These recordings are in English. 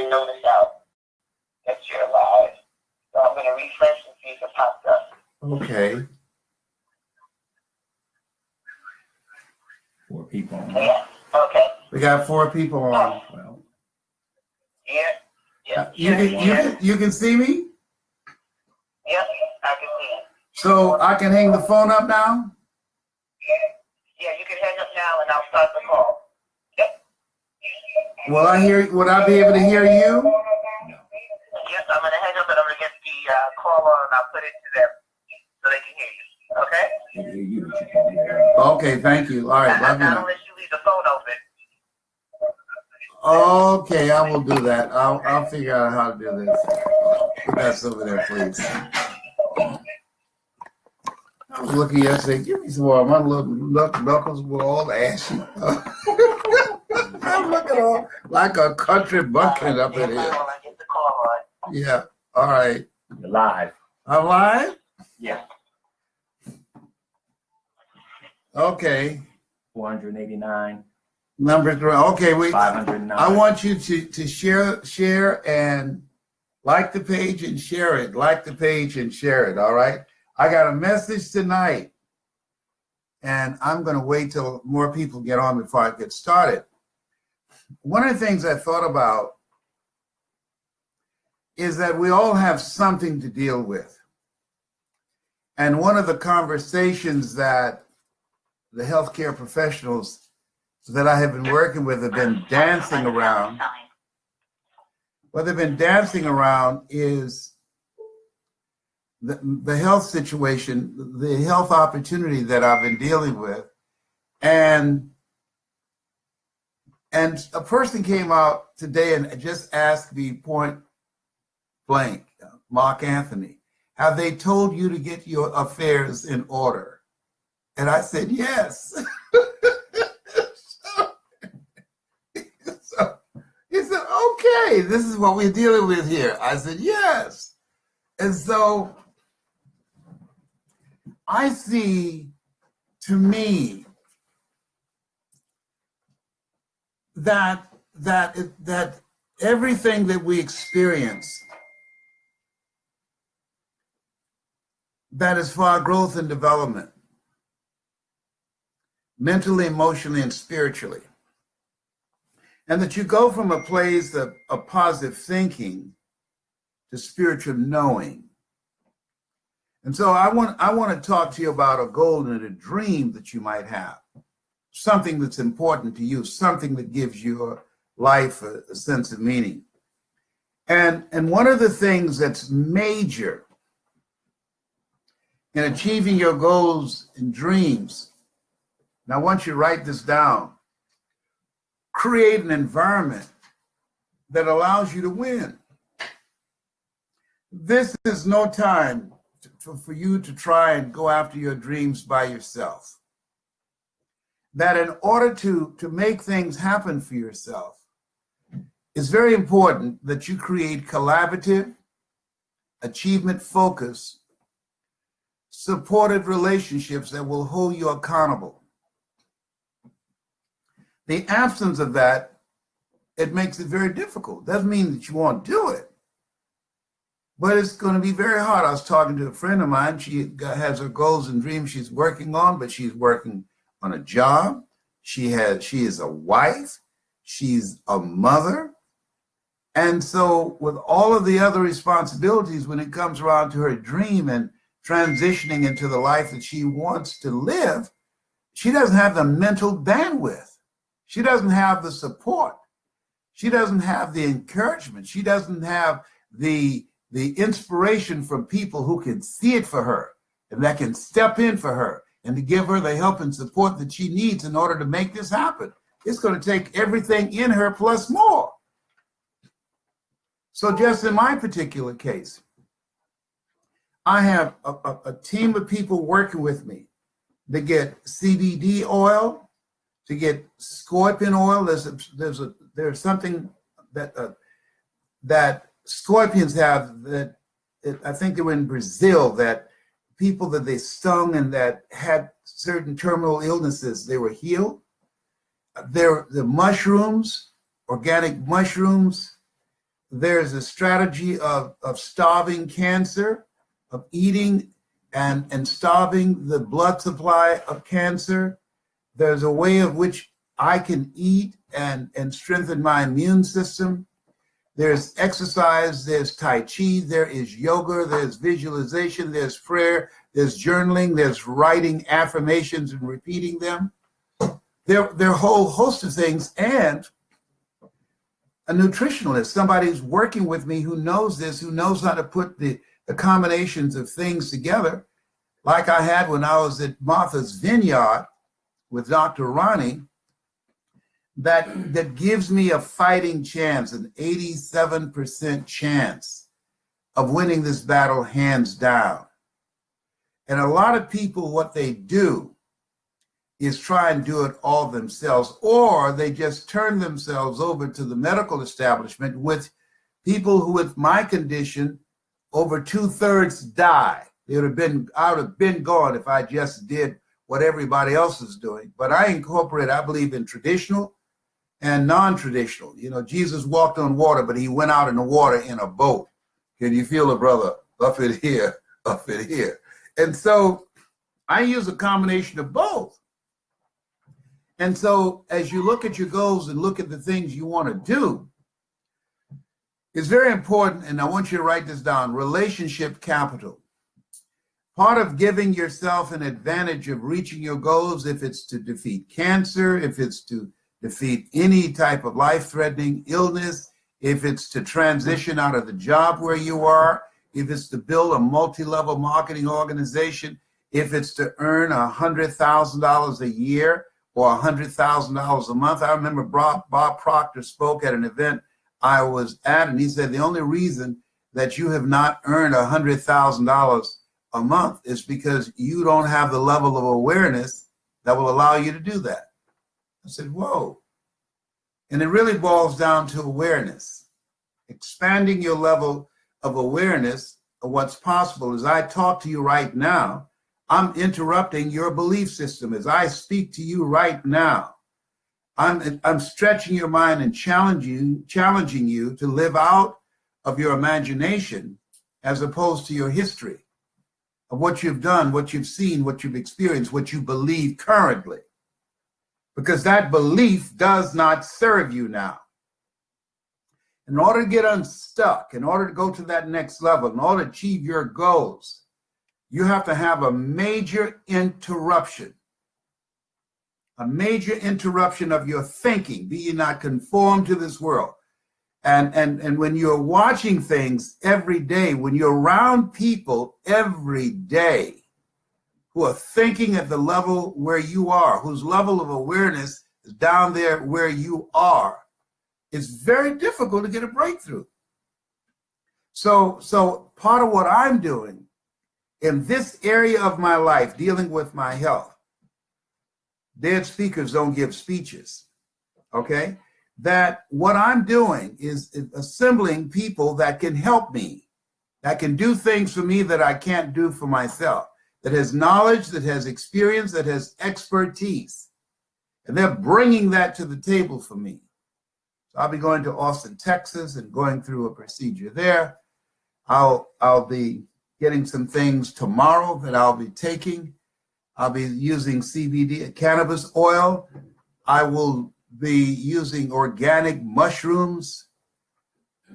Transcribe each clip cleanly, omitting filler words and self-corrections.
a notice out that you're live. So I'm going to refresh and see if it pops up. Okay. 4 people on. Yeah. Okay. We got 4 people on. Well, Yeah. You can see me? Yep. I can see it. So I can hang the phone up now? Yeah, you can hang up now and I'll start the call. Yep. Would I be able to hear you? Yes, I'm going to hang up and I'm going to get the caller and I'll put it to them so they can hear you. Okay? they can hear you, but you can't hear her. Okay, thank you. All right, love you. Not unless you leave the phone open. Okay, I will do that. I'll figure out how to do this. Put that over there, please. I was looking yesterday. Give me some more. My little knuckles were all ashy. I'm looking all like a country bumpkin up in here. Yeah. All right. You're live. I'm live? Yeah. Okay. 489. Number 3. Okay, 509. I want you to share and like the page and share it. Like the page and share it. All right. I got a message tonight, and I'm going to wait till more people get on before I get started. One of the things I thought about is that we all have something to deal with. And one of the conversations that the healthcare professionals that I have been working with have been dancing around. What they've been dancing around is the health situation, the health opportunity that I've been dealing with. And a person came out today and just asked me point blank, Mark Anthony, have they told you to get your affairs in order? And I said, yes. So he said, okay, this is what we're dealing with here. I said, yes. And so I see, to me, that everything that we experience that is for our growth and development, mentally, emotionally, and spiritually, and that you go from a place of positive thinking to spiritual knowing. And so I want to talk to you about a goal and a dream that you might have, something that's important to you, something that gives your life a sense of meaning. And one of the things that's major in achieving your goals and dreams, and I want you to write this down, create an environment that allows you to win. This is no time for you to try and go after your dreams by yourself. That in order to make things happen for yourself, it's very important that you create collaborative, achievement-focused, supportive relationships that will hold you accountable. The absence of that, it makes it very difficult. Doesn't mean that you won't do it, but it's going to be very hard. I was talking to a friend of mine. She has her goals and dreams she's working on, but she's working on a job. She is a wife. She's a mother. And so with all of the other responsibilities, when it comes around to her dream and transitioning into the life that she wants to live, she doesn't have the mental bandwidth. She doesn't have the support. She doesn't have the encouragement. She doesn't have the inspiration from people who can see it for her and that can step in for her and to give her the help and support that she needs in order to make this happen. It's going to take everything in her plus more. So just in my particular case, I have a team of people working with me to get CBD oil, to get scorpion oil. There's something that scorpions have that I think they were in Brazil, that people that they stung and that had certain terminal illnesses, they were healed. The mushrooms, organic mushrooms, there's a strategy of starving cancer, of eating and starving the blood supply of cancer. There's a way of which I can eat and strengthen my immune system. There's exercise, there's Tai Chi, there is yoga, there's visualization, there's prayer, there's journaling, there's writing affirmations and repeating them. There are a whole host of things, and a nutritionalist, somebody who's working with me who knows this, who knows how to put the combinations of things together, like I had when I was at Martha's Vineyard with Dr. Ronnie, that gives me a fighting chance, an 87% chance of winning this battle hands down. And a lot of people, what they do is try and do it all themselves, or they just turn themselves over to the medical establishment with people who, with my condition, over 2/3 die. I would have been gone if I just did what everybody else is doing. But I believe in traditional and non-traditional. You know, Jesus walked on water, but he went out in the water in a boat. Can you feel it, brother? Up in here, up in here. And so I use a combination of both. And so as you look at your goals and look at the things you want to do, it's very important, and I want you to write this down, relationship capital. Part of giving yourself an advantage of reaching your goals, if it's to defeat cancer, if it's to defeat any type of life-threatening illness, if it's to transition out of the job where you are, if it's to build a multi-level marketing organization, if it's to earn $100,000 a year or $100,000 a month. I remember Bob Proctor spoke at an event I was at, and he said the only reason that you have not earned $100,000 a month is because you don't have the level of awareness that will allow you to do that. I said, whoa. And it really boils down to awareness, expanding your level of awareness of what's possible. As I talk to you right now, I'm interrupting your belief system. As I speak to you right now, I'm stretching your mind and challenging you to live out of your imagination as opposed to your history of what you've done, what you've seen, what you've experienced, what you believe currently. Because that belief does not serve you now. In order to get unstuck, in order to go to that next level, in order to achieve your goals, you have to have a major interruption of your thinking. Be ye not conformed to this world. And when you're watching things every day, when you're around people every day who are thinking at the level where you are, whose level of awareness is down there where you are, it's very difficult to get a breakthrough. So part of what I'm doing in this area of my life, dealing with my health, dead speakers don't give speeches, okay? That what I'm doing is assembling people that can help me, that can do things for me that I can't do for myself, that has knowledge, that has experience, that has expertise. And they're bringing that to the table for me. So I'll be going to Austin, Texas, and going through a procedure there. I'll be getting some things tomorrow that I'll be taking. I'll be using CBD, cannabis oil. I will be using organic mushrooms.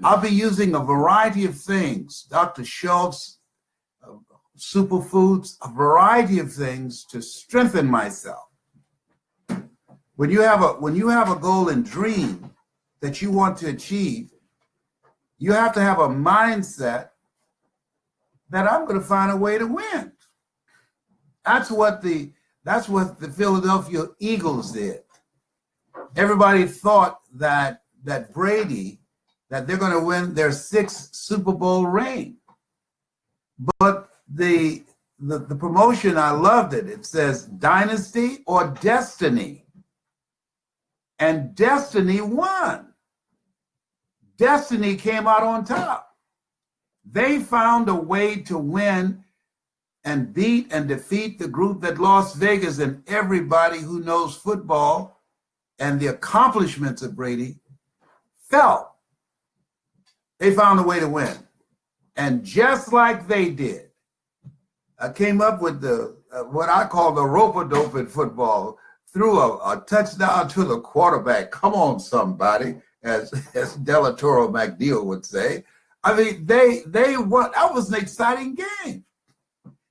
I'll be using a variety of things, Dr. Schultz, superfoods, a variety of things to strengthen myself. When you have a goal and dream that you want to achieve, you have to have a mindset that I'm going to find a way to win. That's what the Philadelphia Eagles did. Everybody thought that Brady, that they're going to win their 6th Super Bowl reign. But the promotion, I loved it. It says dynasty or destiny. And destiny won. Destiny came out on top. They found a way to win and beat and defeat the group that Las Vegas, and everybody who knows football and the accomplishments of Brady felt They found a way to win. And just like they did, I came up with the what I call the rope-a-dope in football, threw a touchdown to the quarterback. Come on, somebody, as Della Toro McNeil would say. I mean, they won. That was an exciting game.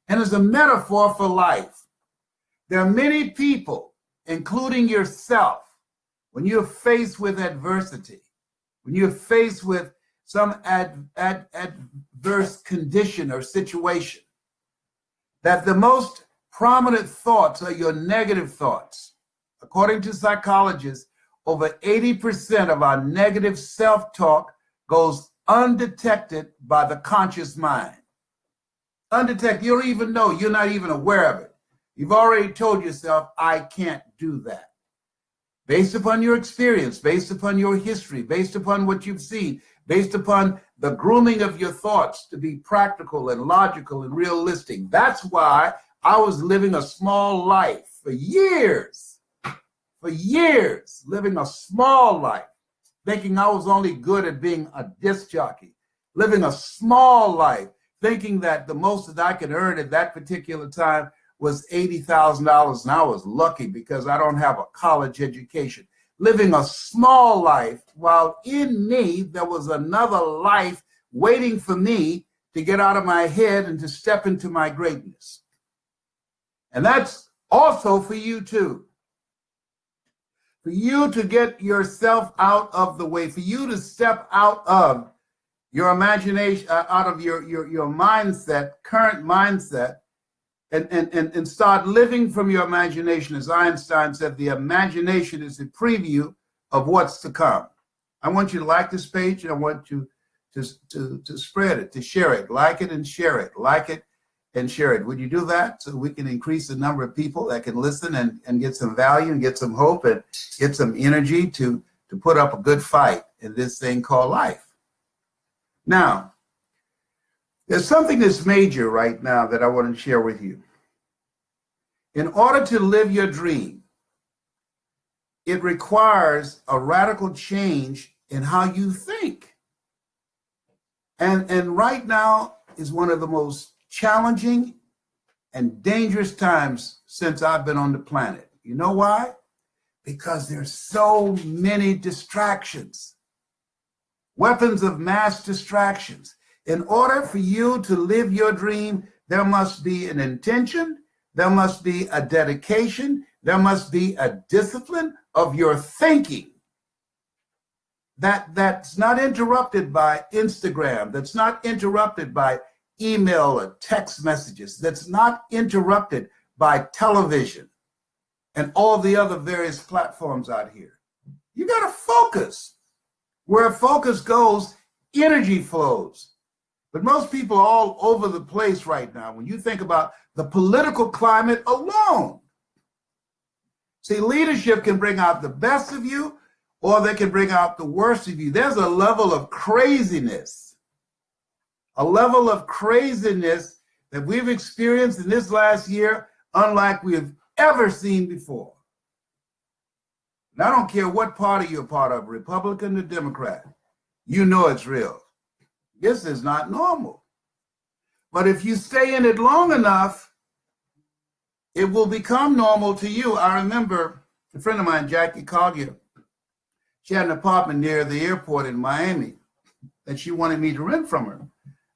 And it's a metaphor for life. There are many people, including yourself, when you're faced with adversity, when you're faced with some adverse condition or situation, that the most prominent thoughts are your negative thoughts. According to psychologists, over 80% of our negative self-talk goes undetected by the conscious mind. Undetected, you don't even know, you're not even aware of it. You've already told yourself, I can't do that. Based upon your experience, based upon your history, based upon what you've seen, based upon the grooming of your thoughts to be practical and logical and realistic. That's why I was living a small life for years, living a small life, thinking I was only good at being a disc jockey, living a small life, thinking that the most that I could earn at that particular time was $80,000, and I was lucky because I don't have a college education. Living a small life, while in me there was another life waiting for me to get out of my head and to step into my greatness. And that's also for you too. For you to get yourself out of the way, for you to step out of your imagination, out of your mindset, current mindset, and start living from your imagination. As Einstein said, the imagination is a preview of what's to come. I want you to like this page, and I want you to spread it, to share it, like it and share it, like it and share it. Would you do that so we can increase the number of people that can listen and get some value and get some hope and get some energy to put up a good fight in this thing called life? Now, there's something that's major right now that I want to share with you. In order to live your dream, it requires a radical change in how you think. And right now is one of the most challenging and dangerous times since I've been on the planet. You know why? Because there's so many distractions, weapons of mass distractions. In order for you to live your dream, there must be an intention, there must be a dedication, there must be a discipline of your thinking that's not interrupted by Instagram, that's not interrupted by email or text messages, that's not interrupted by television and all the other various platforms out here. You got to focus. Where focus goes, energy flows. But most people are all over the place right now when you think about the political climate alone. See, leadership can bring out the best of you, or they can bring out the worst of you. There's a level of craziness that we've experienced in this last year, unlike we've ever seen before. And I don't care what party you're part of, Republican or Democrat, you know it's real. This is not normal. But if you stay in it long enough, it will become normal to you. I remember a friend of mine, Jackie Collier, she had an apartment near the airport in Miami that she wanted me to rent from her.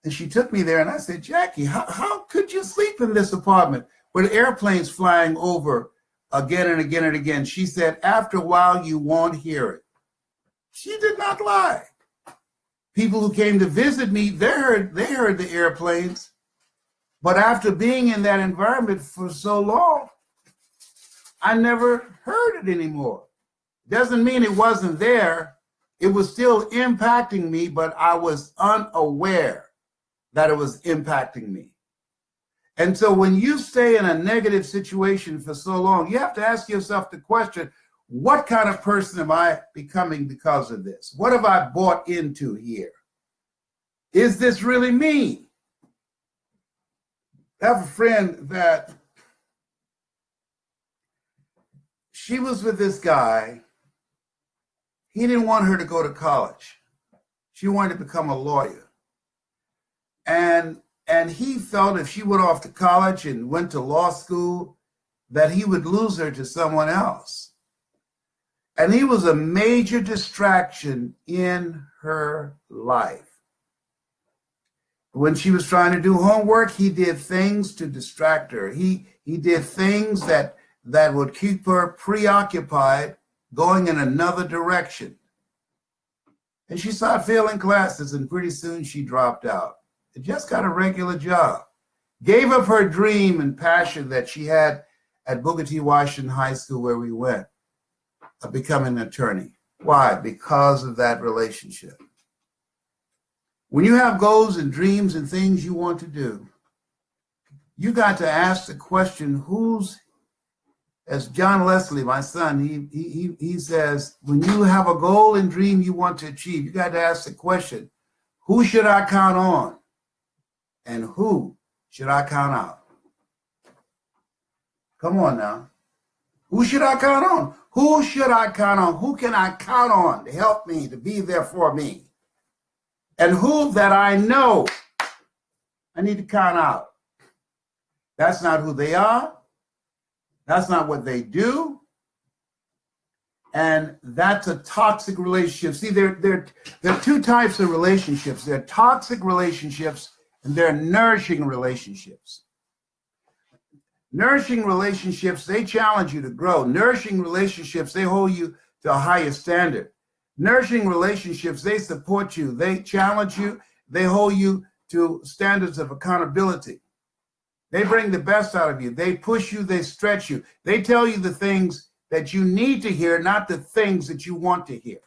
And she took me there and I said, Jackie, how could you sleep in this apartment with airplanes flying over again and again and again? She said, after a while, you won't hear it. She did not lie. People who came to visit me, they heard the airplanes. But after being in that environment for so long, I never heard it anymore. Doesn't mean it wasn't there. It was still impacting me, but I was unaware that it was impacting me. And so when you stay in a negative situation for so long, you have to ask yourself the question, what kind of person am I becoming because of this? What have I bought into here? Is this really me? I have a friend that she was with this guy. He didn't want her to go to college. She wanted to become a lawyer. And he felt if she went off to college and went to law school, that he would lose her to someone else. And he was a major distraction in her life. When she was trying to do homework, he did things to distract her. He did things that would keep her preoccupied, going in another direction. And she started failing classes, and pretty soon she dropped out. It just got a regular job. Gave up her dream and passion that she had at Booker T. Washington High School, where we went, of becoming an attorney. Why? Because of that relationship. When you have goals and dreams and things you want to do, you got to ask the question, who's, as John Leslie, my son, he says, when you have a goal and dream you want to achieve, you got to ask the question, who should I count on? And who should I count out? Come on now. Who should I count on? Who should I count on? Who can I count on to help me, to be there for me? And who that I know I need to count out. That's not who they are. That's not what they do. And that's a toxic relationship. See, there are two types of relationships. There are toxic relationships and there are nourishing relationships. Nourishing relationships, they challenge you to grow. Nourishing relationships, they hold you to a higher standard. Nourishing relationships, they support you, they challenge you, they hold you to standards of accountability. They bring the best out of you. They push you, they stretch you. They tell you the things that you need to hear, not the things that you want to hear.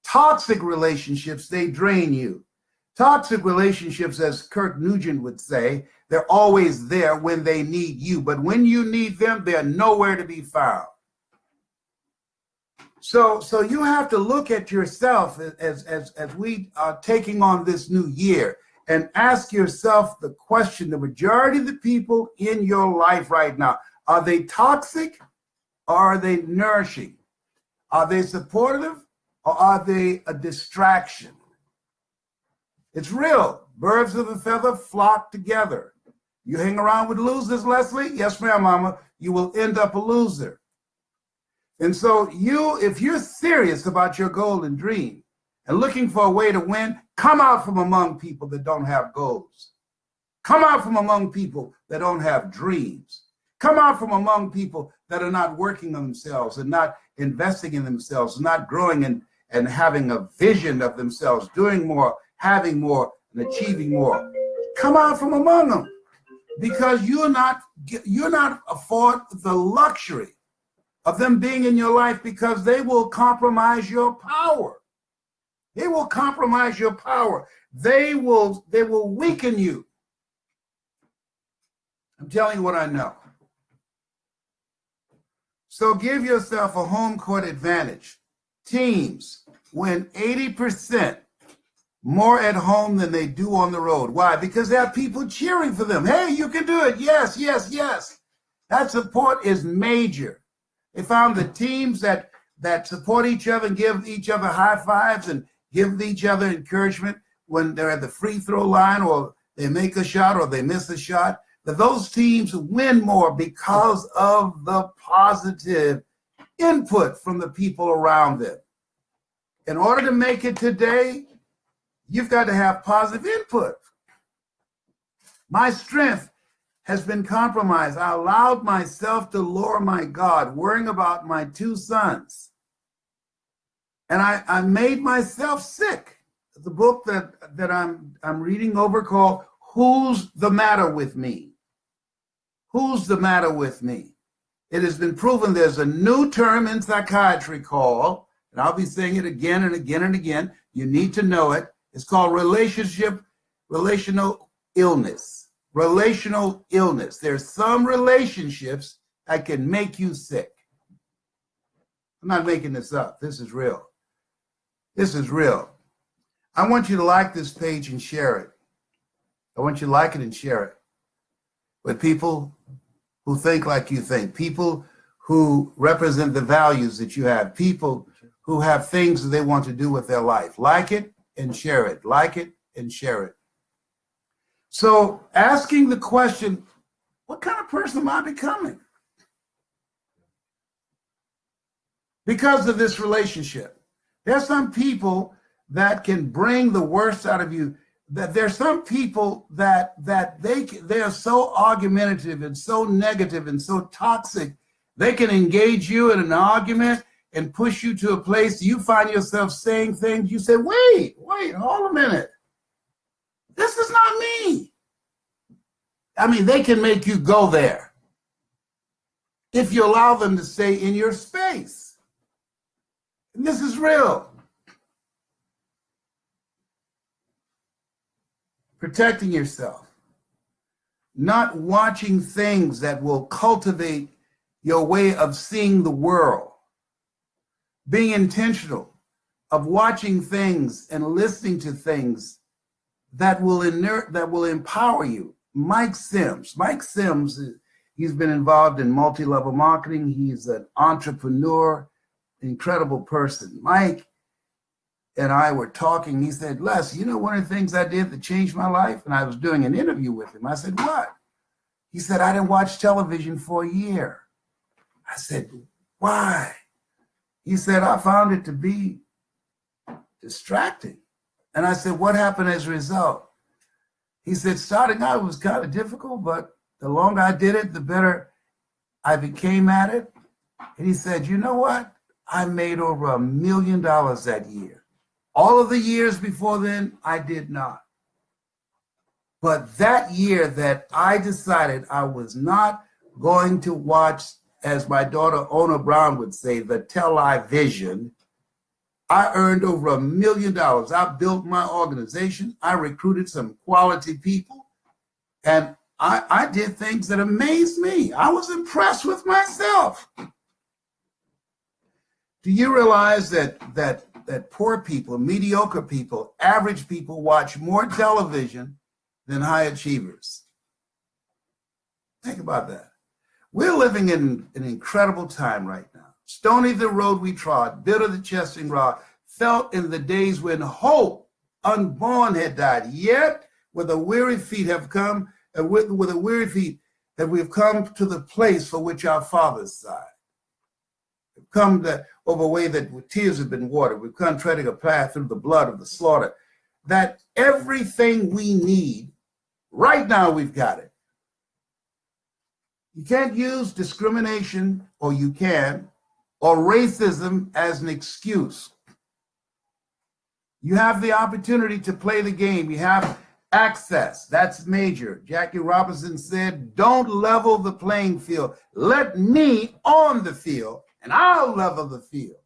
Toxic relationships, they drain you. Toxic relationships, as Kirk Nugent would say, they're always there when they need you, but when you need them, they're nowhere to be found. So you have to look at yourself as we are taking on this new year and ask yourself the question, the majority of the people in your life right now, are they toxic or are they nourishing? Are they supportive or are they a distraction? It's real. Birds of a feather flock together. You hang around with losers, Leslie? Yes, ma'am, mama. You will end up a loser. And so if you're serious about your goal and dream and looking for a way to win, come out from among people that don't have goals. Come out from among people that don't have dreams. Come out from among people that are not working on themselves and not investing in themselves, not growing and having a vision of themselves, doing more, having more, and achieving more. Come out from among them, because you're not afford the luxury of them being in your life, because they will compromise your power. They will compromise your power. They will weaken you. I'm telling you what I know. So give yourself a home court advantage. Teams win 80% more at home than they do on the road. Why? Because they have people cheering for them. Hey, you can do it. Yes, yes, yes. That support is major. They found the teams that support each other and give each other high fives and give each other encouragement when they're at the free throw line or they make a shot or they miss a shot, that those teams win more because of the positive input from the people around them. In order to make it today, you've got to have positive input. My strength has been compromised. I allowed myself to lower my guard, worrying about my two sons. And I made myself sick. The book that I'm reading over called Who's the Matter with Me? Who's the matter with me? It has been proven there's a new term in psychiatry called, and I'll be saying it again and again and again, you need to know it. It's called relational illness. Relational illness. There's some relationships that can make you sick. I'm not making this up. This is real. This is real. I want you to like this page and share it. I want you to like it and share it with people who think like you think, people who represent the values that you have, people who have things that they want to do with their life. Like it and share it. Like it and share it. So asking the question, what kind of person am I becoming? Because of this relationship. There's some people that can bring the worst out of you. That there's some people that they are so argumentative and so negative and so toxic, they can engage you in an argument and push you to a place you find yourself saying things. You say, wait, hold a minute. This is not me. I mean, they can make you go there if you allow them to stay in your space. And this is real. Protecting yourself, not watching things that will cultivate your way of seeing the world, being intentional of watching things and listening to things that will empower you. Mike Sims, he's been involved in multi-level marketing. He's an entrepreneur, incredible person. Mike and I were talking. He said, Les, you know one of the things I did that changed my life? And I was doing an interview with him. I said, what? He said, I didn't watch television for a year. I said, why? He said, I found it to be distracting. And I said, what happened as a result? He said, starting out it was kind of difficult, but the longer I did it, the better I became at it. And he said, you know what? I made over $1 million that year. All of the years before then, I did not. But that year that I decided I was not going to watch, as my daughter Ona Brown would say, the television, I earned over $1 million. I built my organization. I recruited some quality people. And I did things that amazed me. I was impressed with myself. Do you realize that poor people, mediocre people, average people watch more television than high achievers? Think about that. We're living in an incredible time right now. Stony the road we trod, bitter the chastening rod, felt in the days when hope unborn had died. Yet with a weary feet have come, with a weary feet that we've come to the place for which our fathers sighed. We've come over a way that with tears have been watered. We've come treading a path through the blood of the slaughter. That everything we need, right now we've got it. You can't use discrimination, or you can, or racism as an excuse. You have the opportunity to play the game. You have access. That's major. Jackie Robinson said, don't level the playing field. Let me on the field, and I'll level the field.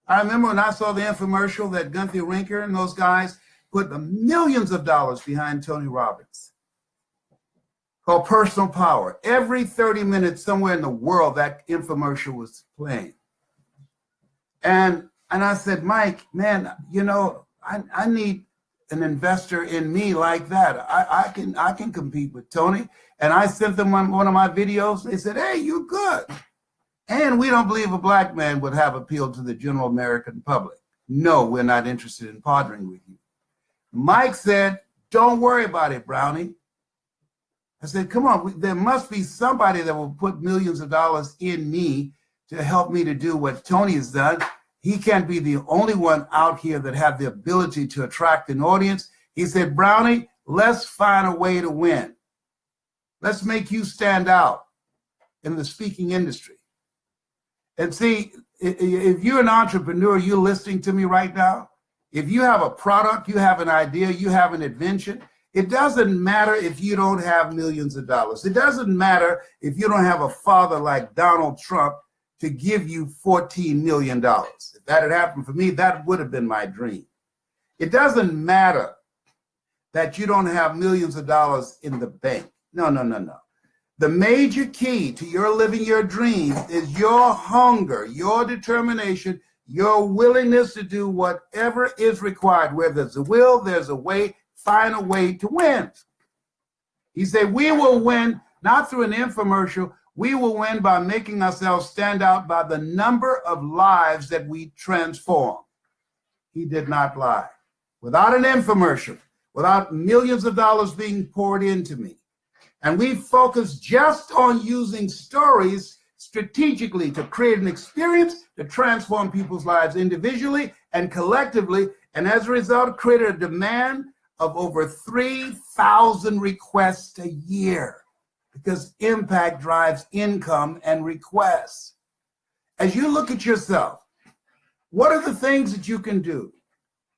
I remember when I saw the infomercial that Gunther Rinker and those guys put the millions of dollars behind Tony Robbins, called Personal Power. Every 30 minutes somewhere in the world, that infomercial was playing. And I said, Mike, man, you know, I need an investor in me like that. I can compete with Tony. And I sent them one of my videos. They said, hey, you're good. And we don't believe a black man would have appeal to the general American public. No, we're not interested in partnering with you. Mike said, don't worry about it, Brownie. I said, come on, there must be somebody that will put millions of dollars in me to help me to do what Tony has done. He can't be the only one out here that have the ability to attract an audience. He said, Brownie, let's find a way to win. Let's make you stand out in the speaking industry. And see, if you're an entrepreneur, you're listening to me right now. If you have a product, you have an idea, you have an invention, it doesn't matter if you don't have millions of dollars. It doesn't matter if you don't have a father like Donald Trump to give you $14 million. If that had happened for me, that would have been my dream. It doesn't matter that you don't have millions of dollars in the bank. No. The major key to your living your dream is your hunger, your determination, your willingness to do whatever is required. Where there's a will, there's a way. Find a way to win. He said, we will win not through an infomercial. We will win by making ourselves stand out by the number of lives that we transform. He did not lie. Without an infomercial, without millions of dollars being poured into me. And we focus just on using stories strategically to create an experience to transform people's lives individually and collectively. And as a result, created a demand of over 3,000 requests a year, because impact drives income and requests. As you look at yourself, what are the things that you can do?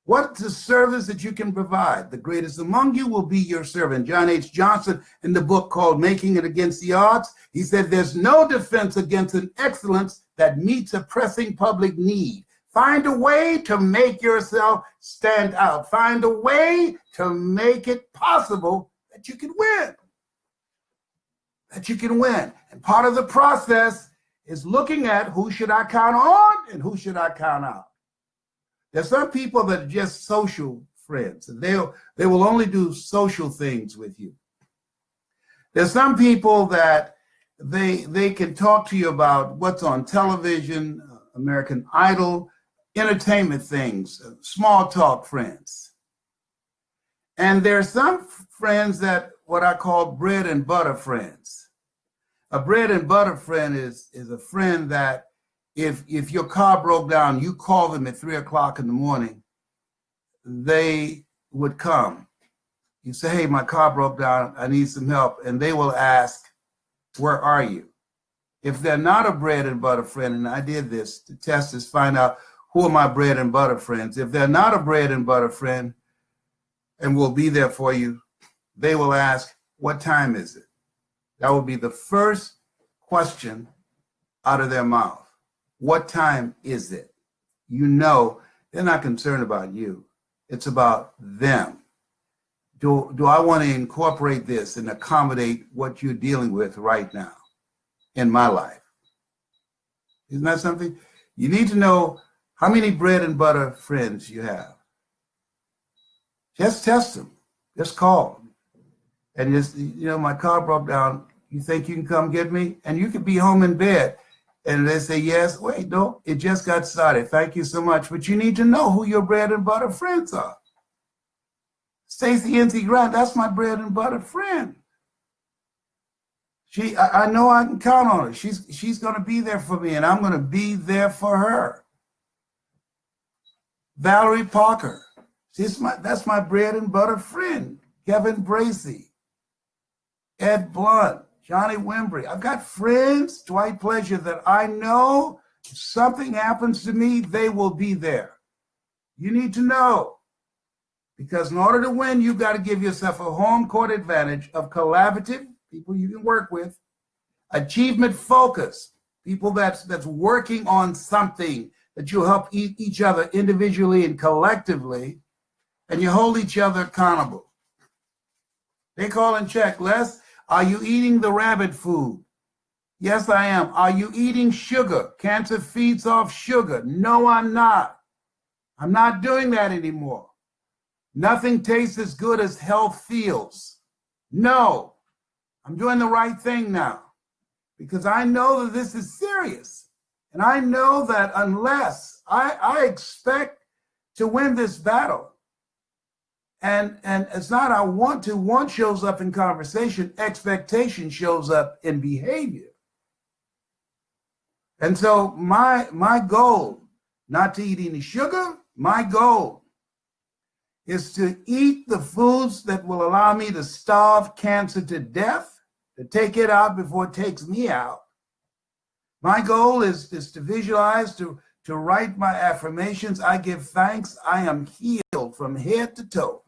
What's the service that you can provide? The greatest among you will be your servant. John H. Johnson, in the book called Making It Against the Odds, he said, there's no defense against an excellence that meets a pressing public need. Find a way to make yourself stand out. Find a way to make it possible that you can win. That you can win. And part of the process is looking at who should I count on and who should I count out. There's some people that are just social friends, and they will only do social things with you. There's some people that they can talk to you about what's on television, American Idol, entertainment things, small talk friends. And there's some friends that what I call bread and butter friends. A bread and butter friend is a friend that if your car broke down, you call them at 3 o'clock in the morning, they would come. You say, hey, my car broke down, I need some help. And they will ask, where are you? If they're not a bread and butter friend, and I did this to test this, find out who are my bread and butter friends. If they're not a bread and butter friend and will be there for you, they will ask, what time is it? That will be the first question out of their mouth. What time is it? You know, they're not concerned about you. It's about them. Do I want to incorporate this and accommodate what you're dealing with right now in my life? Isn't that something? You need to know how many bread and butter friends you have. Just test them. Just call. And just, my car broke down. You think you can come get me? And you could be home in bed. And they say, yes, wait, no, it just got started. Thank you so much. But you need to know who your bread and butter friends are. Stacey NC Grant, that's my bread and butter friend. I know I can count on her. She's going to be there for me, and I'm going to be there for her. Valerie Parker, that's my bread and butter friend. Kevin Bracey, Ed Blunt, Johnny Wimbrey. I've got friends, Dwight Pleasure, that I know if something happens to me, they will be there. You need to know. Because in order to win, you've got to give yourself a home court advantage of collaborative, people you can work with, achievement focus, people that's working on something that you help each other individually and collectively, and you hold each other accountable. They call and check, Les, are you eating the rabbit food? Yes, I am. Are you eating sugar? Cancer feeds off sugar. No, I'm not. I'm not doing that anymore. Nothing tastes as good as health feels. No, I'm doing the right thing now because I know that this is serious. And I know that unless I expect to win this battle, and it's not I want to, want shows up in conversation, expectation shows up in behavior. And so my goal, not to eat any sugar, my goal is to eat the foods that will allow me to starve cancer to death, to take it out before it takes me out. My goal is to visualize, to write my affirmations. I give thanks. I am healed from head to toe.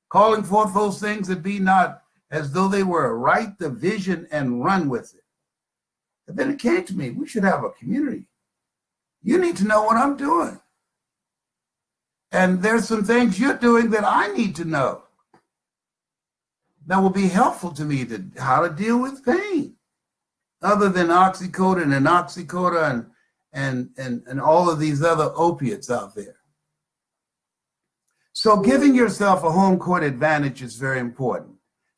Calling forth those things that be not as though they were. Write the vision and run with it. And then it came to me, we should have a community. You need to know what I'm doing. And there's some things you're doing that I need to know that will be helpful to me to how to deal with pain, other than oxycodone and oxycodone and all of these other opiates out there. So giving yourself a home court advantage is very important.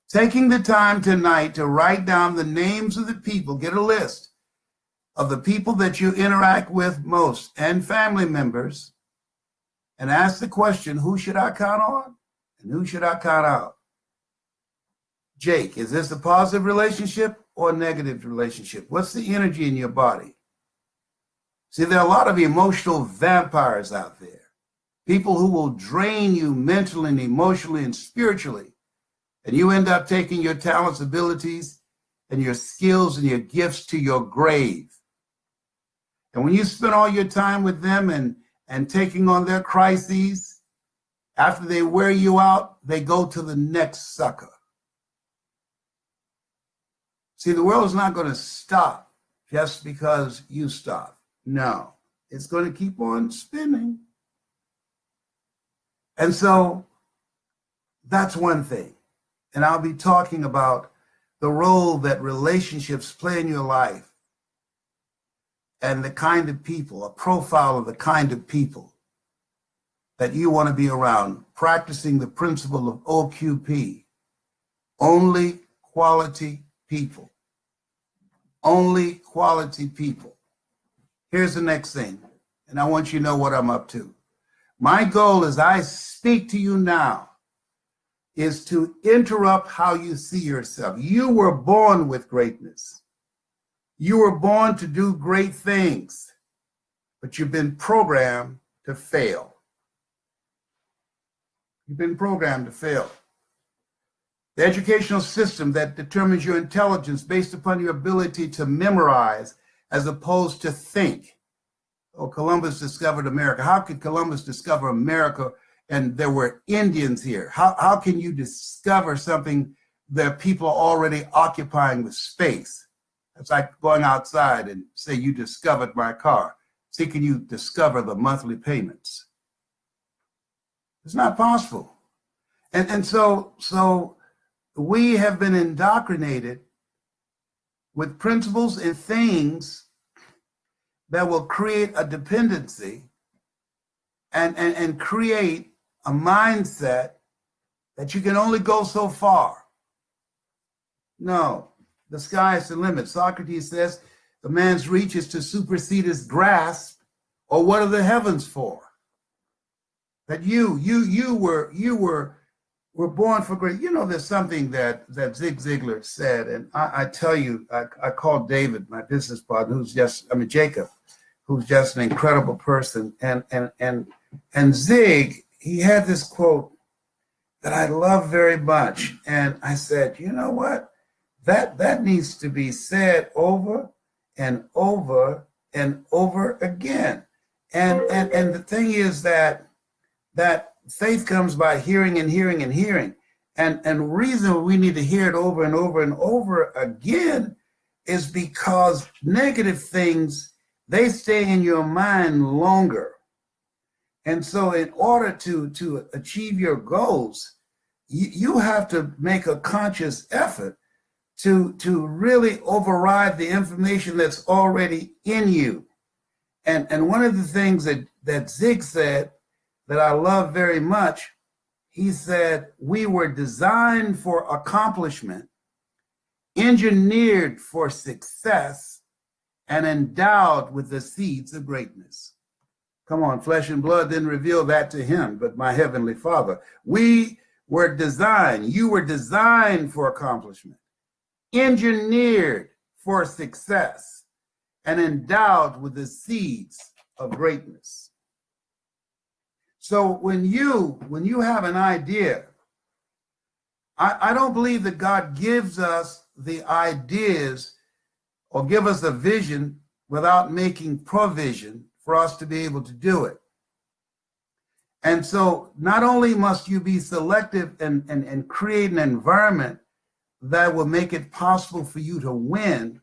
taking the time tonight to write down the names of the people, get a list of the people that you interact with most and family members, and ask the question, who should I count on and who should I count out? Jake, is this a positive relationship or a negative relationship? What's the energy in your body? See, there are a lot of emotional vampires out there. People who will drain you mentally and emotionally and spiritually. And you end up taking your talents, abilities, and your skills and your gifts to your grave. And when you spend all your time with them and taking on their crises, after they wear you out, they go to the next sucker. See, the world is not going to stop just because you stop. No, it's going to keep on spinning. And so that's one thing. And I'll be talking about the role that relationships play in your life and the kind of people, a profile of the kind of people that you want to be around, practicing the principle of OQP, only quality people. Only quality people. Here's the next thing, and I want you to know what I'm up to. My goal as I speak to you now is to interrupt how you see yourself. You were born with greatness. You were born to do great things, but you've been programmed to fail. You've been programmed to fail. The educational system that determines your intelligence based upon your ability to memorize as opposed to think. Oh, Columbus discovered America. How could Columbus discover America and there were Indians here? How can you discover something that people are already occupying with space? It's like going outside and say you discovered my car. See, can you discover the monthly payments? It's not possible. And so we have been indoctrinated with principles and things that will create a dependency and create a mindset that you can only go so far. No, the sky is the limit. Socrates says the man's reach is to supersede his grasp, or what are the heavens for? That you were born for great. You know, there's something that Zig Ziglar said, and I tell you, I called David, my business partner, Jacob, who's just an incredible person. And Zig, he had this quote that I love very much. And I said, you know what? That needs to be said over and over and over again. And the thing is that faith comes by hearing and hearing and hearing. And the reason we need to hear it over and over and over again is because negative things, they stay in your mind longer. And so in order to achieve your goals, you have to make a conscious effort to really override the information that's already in you. And one of the things that Zig said that I love very much, he said, we were designed for accomplishment, engineered for success, and endowed with the seeds of greatness. Come on, flesh and blood didn't reveal that to him, but my heavenly Father. We were designed, you were designed for accomplishment, engineered for success, and endowed with the seeds of greatness. So when you have an idea, I don't believe that God gives us the ideas or give us a vision without making provision for us to be able to do it. And so not only must you be selective and create an environment that will make it possible for you to win,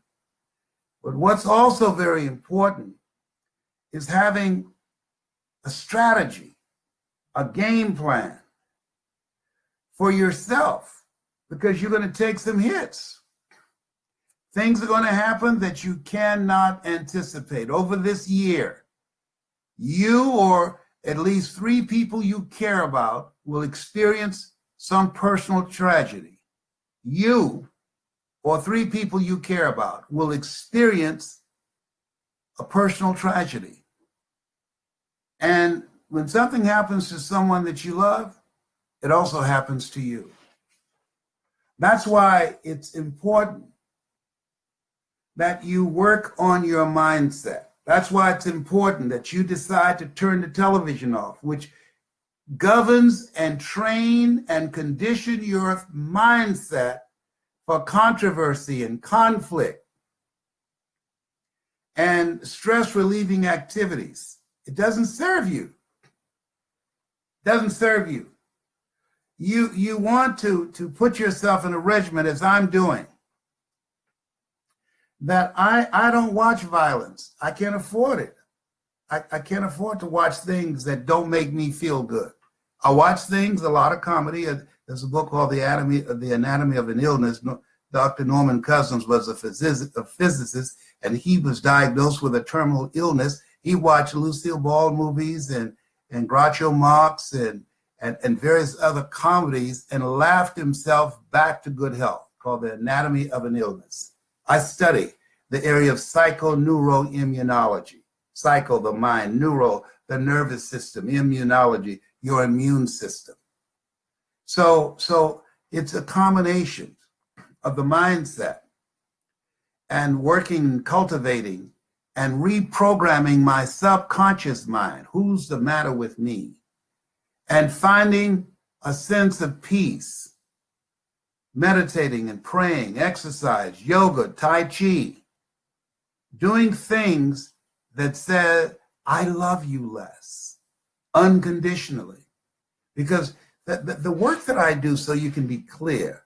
but what's also very important is having a strategy, a game plan for yourself, because you're going to take some hits. Things are going to happen that you cannot anticipate. Over this year, you or at least 3 people you care about will experience some personal tragedy. you or 3 people you care about will experience a personal tragedy. And when something happens to someone that you love, it also happens to you. That's why it's important that you work on your mindset. That's why it's important that you decide to turn the television off, which governs and train and condition your mindset for controversy and conflict and stress relieving activities. It doesn't serve you. It doesn't serve you. You want to put yourself in a regimen, as I'm doing, that I don't watch violence. I can't afford it. I can't afford to watch things that don't make me feel good. I watch things, a lot of comedy. There's a book called The Anatomy of an Illness. Dr. Norman Cousins was a physicist, and he was diagnosed with a terminal illness. He watched Lucille Ball movies and Groucho Marx and various other comedies and laughed himself back to good health, called The Anatomy of an Illness. I study the area of psychoneuroimmunology. Psycho, the mind; neuro, the nervous system; immunology, your immune system. So it's a combination of the mindset and working, cultivating, and reprogramming my subconscious mind. Who's the matter with me? And finding a sense of peace, meditating and praying, exercise, yoga, Tai Chi, doing things that said, I love you less, unconditionally. Because the work that I do, so you can be clear,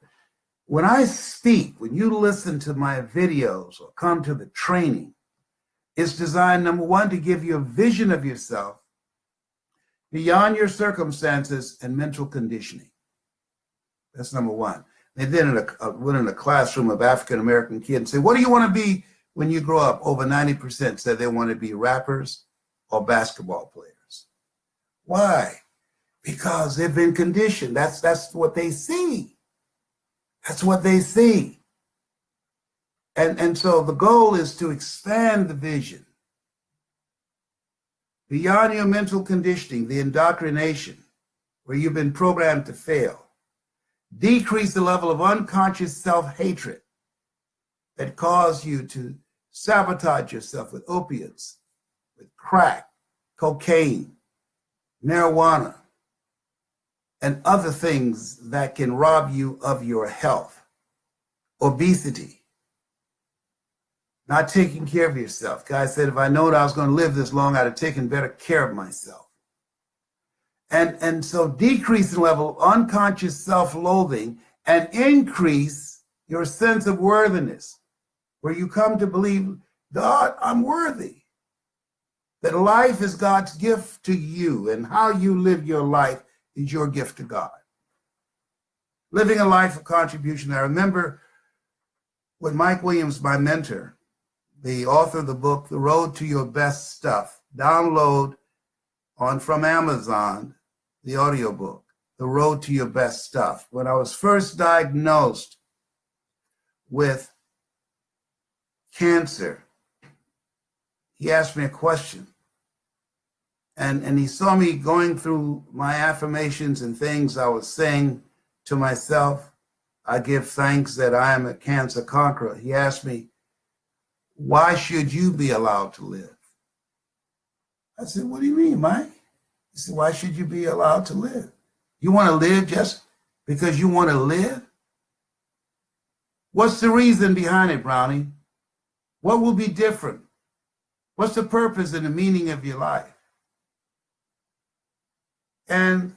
when I speak, when you listen to my videos or come to the training, it's designed, number one, to give you a vision of yourself beyond your circumstances and mental conditioning. That's number one. And then went in a classroom of African-American kids and said, what do you want to be when you grow up? Over 90% said they want to be rappers or basketball players. Why? Because they've been conditioned. That's what they see. That's what they see. And so the goal is to expand the vision beyond your mental conditioning, the indoctrination, where you've been programmed to fail. Decrease the level of unconscious self-hatred that cause you to sabotage yourself with opiates, with crack, cocaine, marijuana, and other things that can rob you of your health. Obesity, not taking care of yourself. Guy said, if I known I was going to live this long, I'd have taken better care of myself. And so decrease the level of unconscious self-loathing and increase your sense of worthiness, where you come to believe, God, I'm worthy. That life is God's gift to you, and how you live your life is your gift to God. Living a life of contribution. I remember when Mike Williams, my mentor, the author of the book, The Road to Your Best Stuff, download from Amazon, the audiobook, The Road to Your Best Stuff. When I was first diagnosed with cancer, he asked me a question. And he saw me going through my affirmations and things I was saying to myself. I give thanks that I am a cancer conqueror. He asked me, why should you be allowed to live? I said, what do you mean, Mike? He said, why should you be allowed to live? You want to live just because you want to live? What's the reason behind it, Brownie? What will be different? What's the purpose and the meaning of your life? And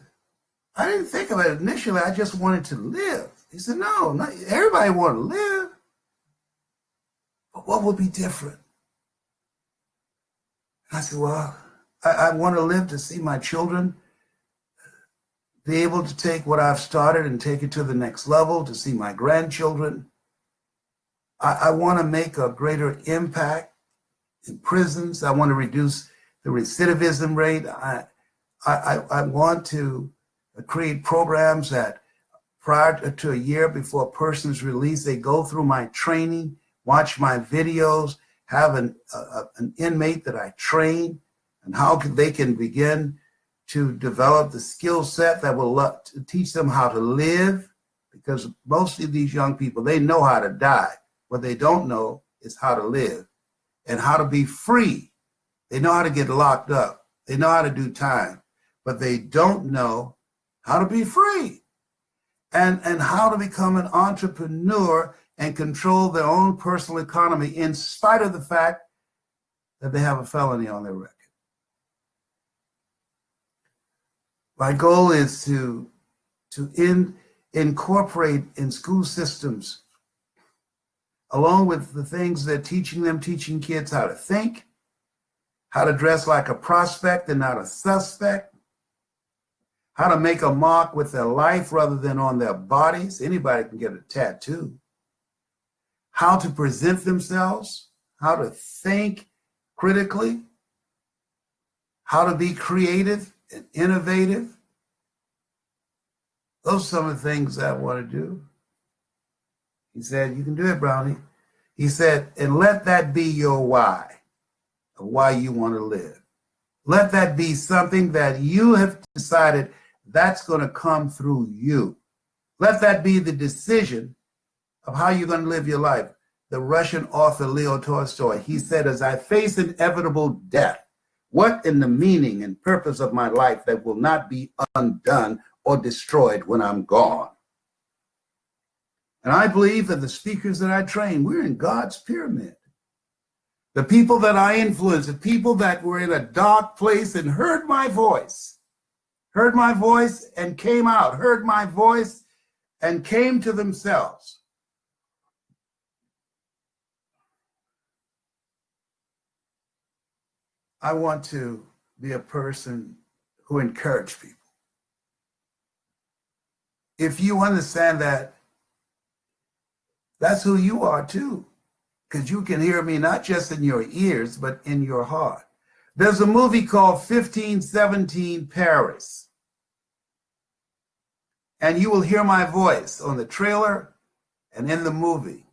I didn't think of it initially. I just wanted to live. He said, no, not everybody want to live. But what will be different? I said, well, I want to live to see my children be able to take what I've started and take it to the next level, to see my grandchildren. I want to make a greater impact in prisons. I want to reduce the recidivism rate. I want to create programs that prior to a year before a person is released. They go through my training, watch my videos, have an inmate that I train, and how they can begin to develop the skill set that will teach them how to live. Because most of these young people, they know how to die. What they don't know is how to live and how to be free. They know how to get locked up. They know how to do time, but they don't know how to be free and how to become an entrepreneur and control their own personal economy in spite of the fact that they have a felony on their record. My goal is to incorporate in school systems, along with the things they're teaching kids how to think, how to dress like a prospect and not a suspect, how to make a mark with their life rather than on their bodies. Anybody can get a tattoo. How to present themselves, how to think critically, how to be creative and innovative. Those are some of the things I want to do. He said, you can do it, Brownie. He said, and let that be your why, of why you want to live. Let that be something that you have decided that's going to come through you. Let that be the decision of how you're going to live your life. The Russian author Leo Tolstoy, he said, as I face inevitable death, what in the meaning and purpose of my life that will not be undone or destroyed when I'm gone? And I believe that the speakers that I train, we're in God's pyramid. The people that I influence, the people that were in a dark place and heard my voice and came out, heard my voice and came to themselves. I want to be a person who encourages people. If you understand that, that's who you are too, because you can hear me not just in your ears, but in your heart. There's a movie called 1517 Paris, and you will hear my voice on the trailer and in the movie.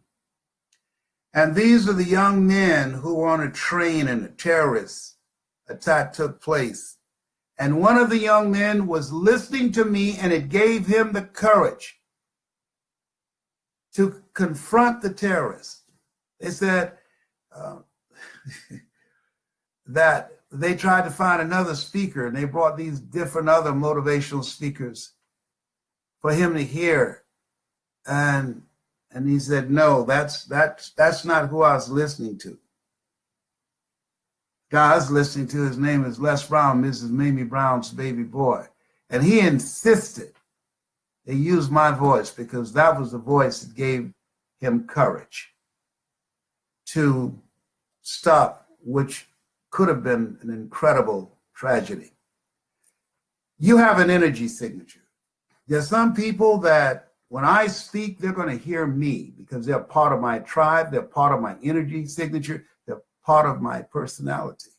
And these are the young men who were on a train and a terrorist attack took place. And one of the young men was listening to me, and it gave him the courage to confront the terrorists. They said that they tried to find another speaker, and they brought these different other motivational speakers for him to hear. And he said, no, that's not who I was listening to. Guy I was listening to, his name is Les Brown, Mrs. Mamie Brown's baby boy. And he insisted they use my voice because that was the voice that gave him courage to stop, which could have been an incredible tragedy. You have an energy signature. There's some people that when I speak, they're going to hear me because they're part of my tribe, they're part of my energy signature, they're part of my personality.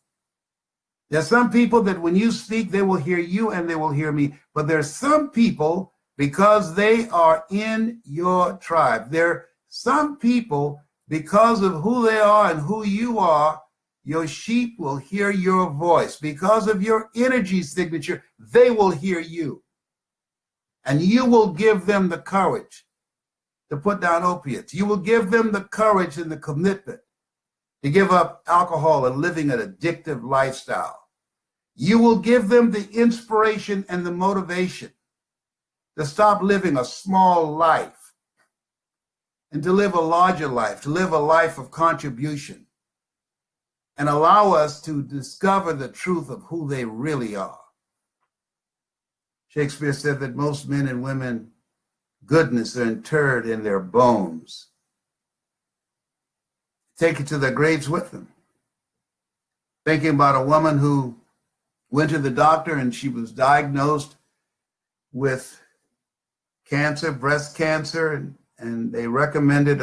There's some people that when you speak, they will hear you and they will hear me. But there's some people, because they are in your tribe, there are some people, because of who they are and who you are, your sheep will hear your voice. Because of your energy signature, they will hear you. And you will give them the courage to put down opiates. You will give them the courage and the commitment to give up alcohol and living an addictive lifestyle. You will give them the inspiration and the motivation to stop living a small life and to live a larger life, to live a life of contribution, and allow us to discover the truth of who they really are. Shakespeare said that most men and women, goodness are interred in their bones. Take it to their graves with them. Thinking about a woman who went to the doctor and she was diagnosed with cancer, breast cancer, and they recommended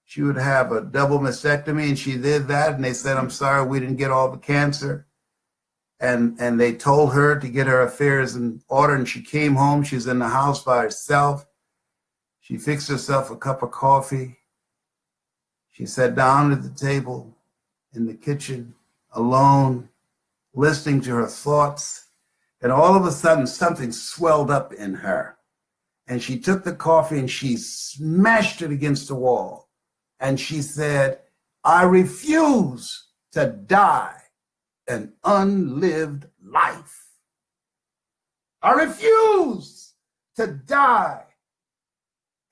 she would have a double mastectomy, and she did that, and they said, I'm sorry, we didn't get all the cancer. And they told her to get her affairs in order, and she came home. She's in the house by herself. She fixed herself a cup of coffee. She sat down at the table in the kitchen, alone, listening to her thoughts. And all of a sudden, something swelled up in her. And she took the coffee and she smashed it against the wall. And she said, I refuse to die an unlived life. I refuse to die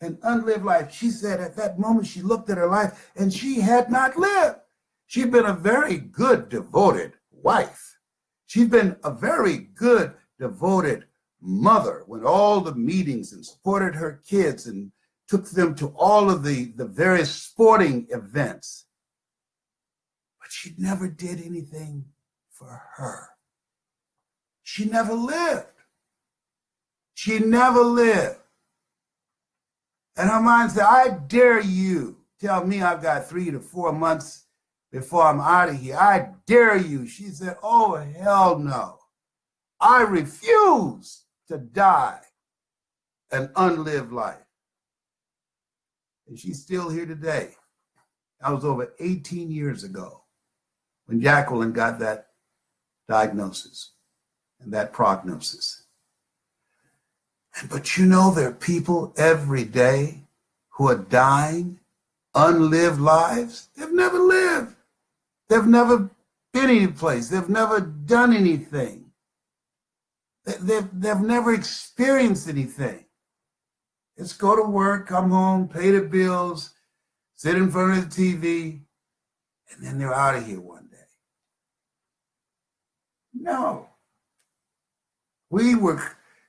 an unlived life. She said at that moment, she looked at her life and she had not lived. She'd been a very good, devoted wife. She'd been a very good, devoted mother, went all the meetings and supported her kids and took them to all of the various sporting events. But she never did anything for her. She never lived. She never lived. And her mind said, I dare you tell me I've got 3 to 4 months before I'm out of here. I dare you. She said, oh, hell no. I refuse to die an unlived life. And she's still here today. That was over 18 years ago when Jacqueline got that diagnosis and that prognosis. But you know, there are people every day who are dying unlived lives. They've never lived. They've never been any place. They've never done anything. They've never experienced anything. It's go to work, come home, pay the bills, sit in front of the TV, and then they're out of here one day. No. We were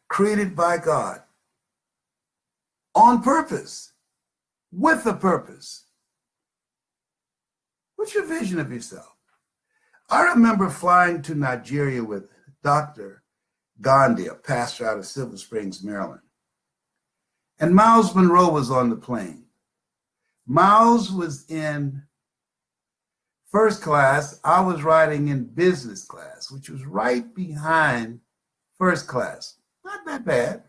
created by God on purpose, with a purpose. What's your vision of yourself? I remember flying to Nigeria with Dr. Gandhi, a pastor out of Silver Springs, Maryland. And Miles Monroe was on the plane. Miles was in first class. I was riding in business class, which was right behind first class. Not that bad.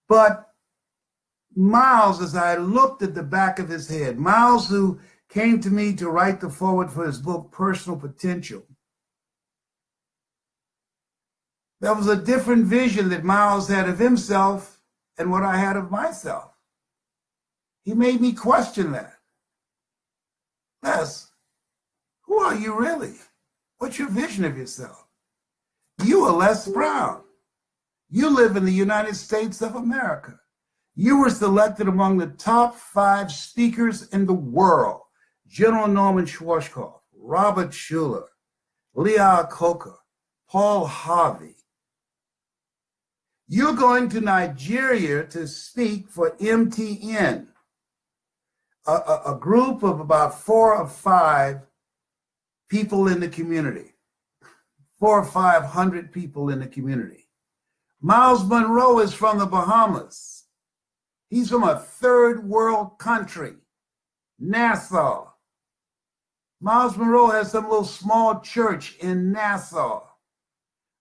But Miles, as I looked at the back of his head, Miles, who came to me to write the foreword for his book, Personal Potential, there was a different vision that Miles had of himself and what I had of myself. He made me question that. Les, who are you really? What's your vision of yourself? You are Les Brown. You live in the United States of America. You were selected among the top 5 speakers in the world. General Norman Schwarzkopf, Robert Schuller, Lee Iacocca, Paul Harvey. You're going to Nigeria to speak for MTN, a group of about 4 or 5 people in the community, 400 or 500 people in the community. Miles Monroe is from the Bahamas. He's from a third world country, Nassau. Miles Monroe has some little small church in Nassau.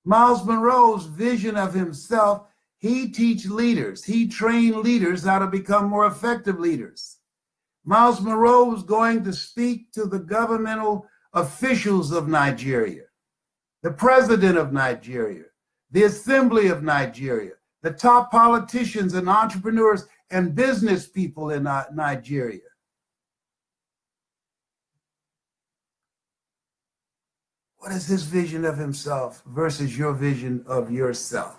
Miles Monroe's vision of himself, he teach leaders. He trained leaders how to become more effective leaders. Miles Monroe was going to speak to the governmental officials of Nigeria, the president of Nigeria, the Assembly of Nigeria, the top politicians and entrepreneurs and business people in Nigeria. What is his vision of himself versus your vision of yourself?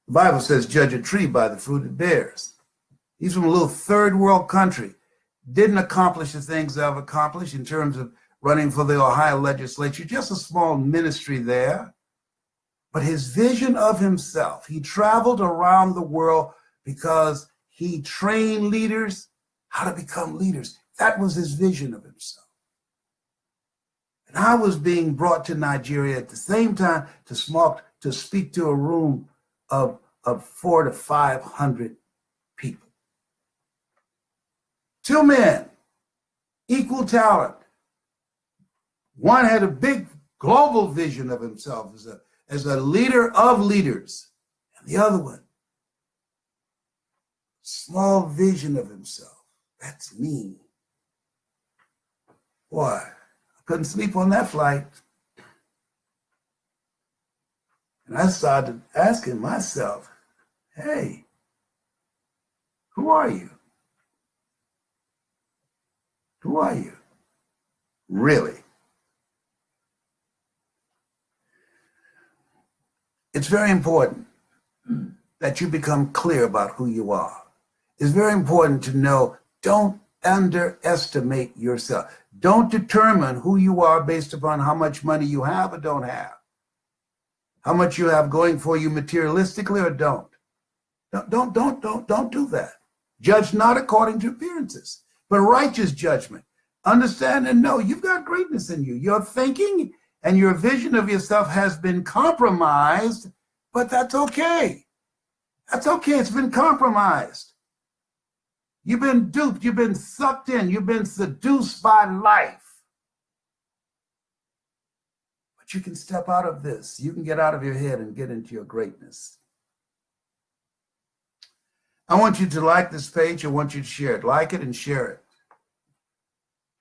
The Bible says, judge a tree by the fruit it bears. He's from a little third world country, didn't accomplish the things I've accomplished in terms of running for the Ohio legislature, just a small ministry there. But his vision of himself, he traveled around the world because he trained leaders how to become leaders. That was his vision of himself. And I was being brought to Nigeria at the same time to speak to a room of 400 to 500 people. 2 men, equal talent. One had a big global vision of himself as a leader of leaders. And the other one small vision of himself. That's me. Boy, I couldn't sleep on that flight. And I started asking myself, hey, who are you? Who are you? Really? It's very important that you become clear about who you are. It's very important to know, don't underestimate yourself. Don't determine who you are based upon how much money you have or don't have. How much you have going for you materialistically or don't. Don't do that. Judge not according to appearances, but righteous judgment. Understand and know you've got greatness in you. Your thinking and your vision of yourself has been compromised, but that's okay. That's okay. It's been compromised. You've been duped. You've been sucked in. You've been seduced by life. But you can step out of this. You can get out of your head and get into your greatness. I want you to like this page. I want you to share it. Like it and share it.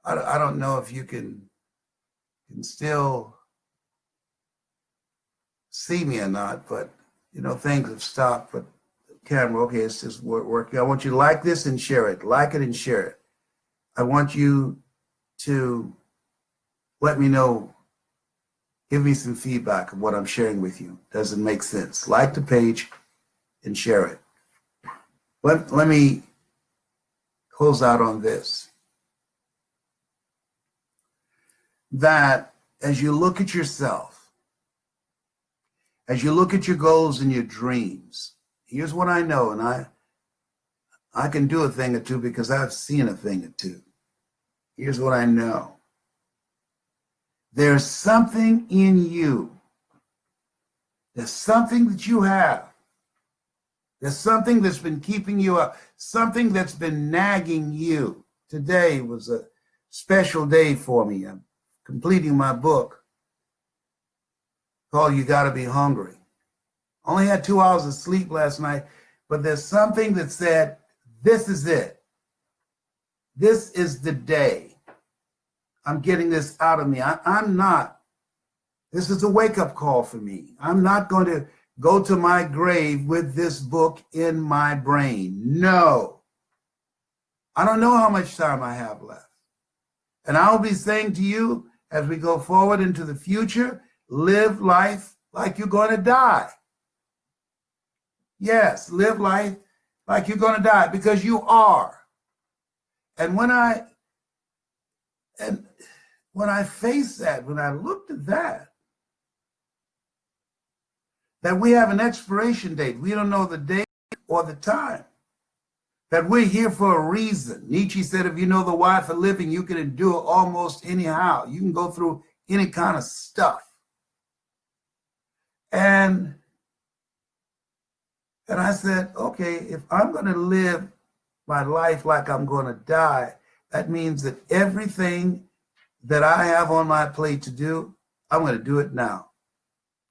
I don't know if you can still see me or not, but things have stopped. But camera, okay, it's just working. I want you to like this and share it. Like it and share it. I want you to let me know, give me some feedback of what I'm sharing with you. Does it make sense? Like the page and share it. Let me close out on this. That as you look at yourself, as you look at your goals and your dreams, here's what I know, and I can do a thing or two because I've seen a thing or two. Here's what I know. There's something in you. There's something that you have. There's something that's been keeping you up, something that's been nagging you. Today was a special day for me. I'm completing my book called You Gotta Be Hungry. Only had 2 hours of sleep last night, but there's something that said, this is it. This is the day. I'm getting this out of me. I'm not. This is a wake-up call for me. I'm not going to go to my grave with this book in my brain. No. I don't know how much time I have left. And I'll be saying to you, as we go forward into the future, live life like you're going to die. Yes, live life like you're going to die, because you are. And when I faced that, when I looked at that we have an expiration date. We don't know the date or the time. That we're here for a reason. Nietzsche said, if you know the why for living, you can endure almost anyhow. You can go through any kind of stuff. And I said, okay, if I'm going to live my life like I'm going to die, that means that everything that I have on my plate to do, I'm going to do it now.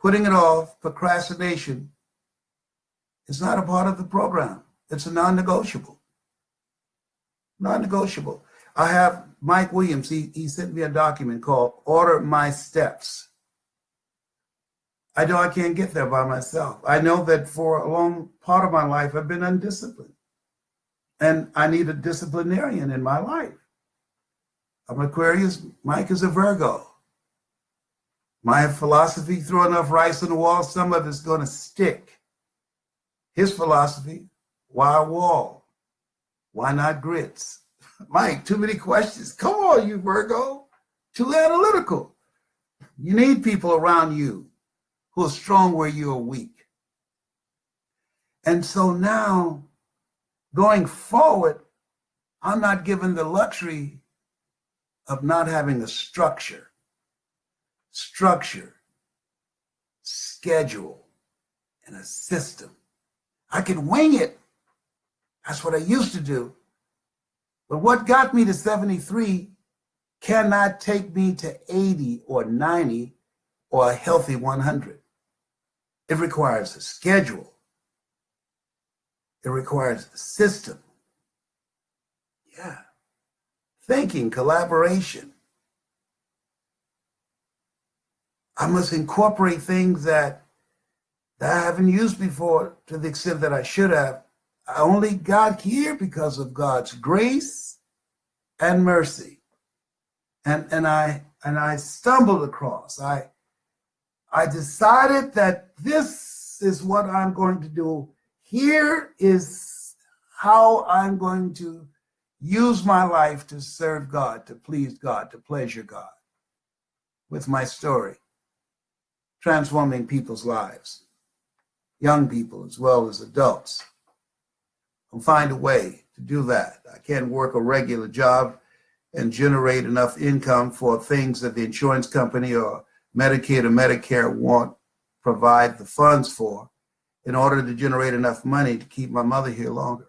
Putting it off, procrastination, is not a part of the program. It's a non-negotiable. Non-negotiable. I have Mike Williams, he sent me a document called Order My Steps. I know I can't get there by myself. I know that for a long part of my life, I've been undisciplined. And I need a disciplinarian in my life. I'm Aquarius, Mike is a Virgo. My philosophy, throw enough rice on the wall, some of it's going to stick. His philosophy, why a wall? Why not grits? Mike, too many questions. Come on, you Virgo. Too analytical. You need people around you who are strong where you are weak. And so now, going forward, I'm not given the luxury of not having a structure, schedule, and a system. I can wing it. That's what I used to do. But what got me to 73 cannot take me to 80 or 90 or a healthy 100. It requires a schedule. It requires system. Yeah. Thinking, collaboration. I must incorporate things that I haven't used before to the extent that I should have. I only got here because of God's grace and mercy. And I stumbled across. I decided that this is what I'm going to do. Here is how I'm going to use my life to serve God, to please God, to pleasure God with my story, transforming people's lives, young people as well as adults. I'll find a way to do that. I can't work a regular job and generate enough income for things that the insurance company or Medicaid or Medicare won't provide the funds for in order to generate enough money to keep my mother here longer.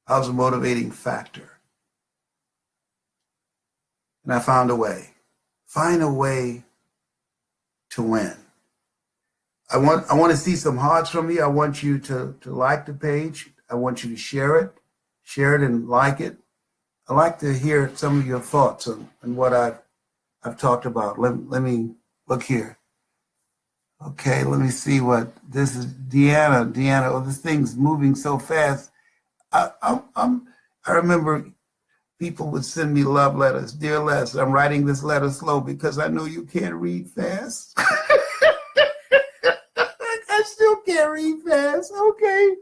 I was a motivating factor. And I found a way. Find a way to win. I want to see some hearts from you. I want you to like the page. I want you to share it and like it. I like to hear some of your thoughts on what I've talked about. Let me look here. Okay, let me see what this is. Deanna, oh, this thing's moving so fast. I remember people would send me love letters. Dear Les, I'm writing this letter slow because I know you can't read fast. I still can't read fast. Okay.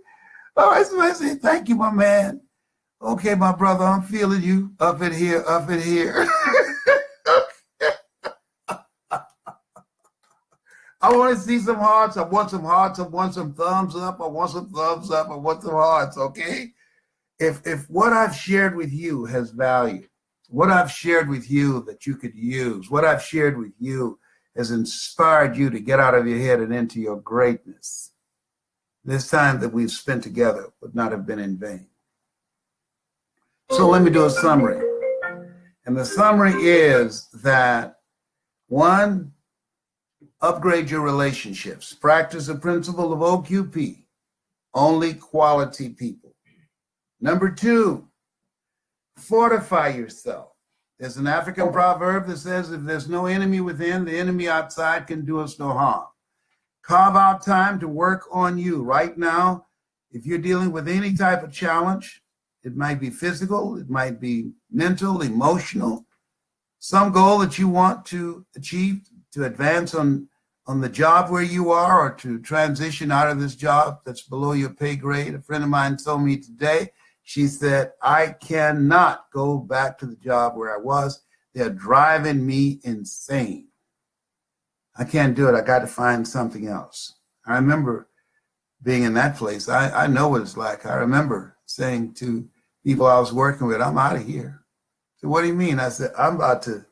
All right, so I say, thank you, my man. Okay, my brother, I'm feeling you up in here. I want to see some hearts. I want some hearts. I want some thumbs up. I want some thumbs up. I want some hearts, okay? If what I've shared with you has value, what I've shared with you that you could use, what I've shared with you has inspired you to get out of your head and into your greatness, this time that we've spent together would not have been in vain. So let me do a summary. And the summary is that, one, upgrade your relationships. Practice the principle of OQP, only quality people. Number two, fortify yourself. There's an African proverb that says, if there's no enemy within, the enemy outside can do us no harm. Carve out time to work on you. Right now, if you're dealing with any type of challenge, it might be physical, it might be mental, emotional, some goal that you want to achieve, to advance on the job where you are, or to transition out of this job that's below your pay grade. A friend of mine told me today, she said, I cannot go back to the job where I was. They're driving me insane. I can't do it. I got to find something else. I remember being in that place. I know what it's like. I remember saying to people I was working with, I'm out of here. So what do you mean? I said, I'm about to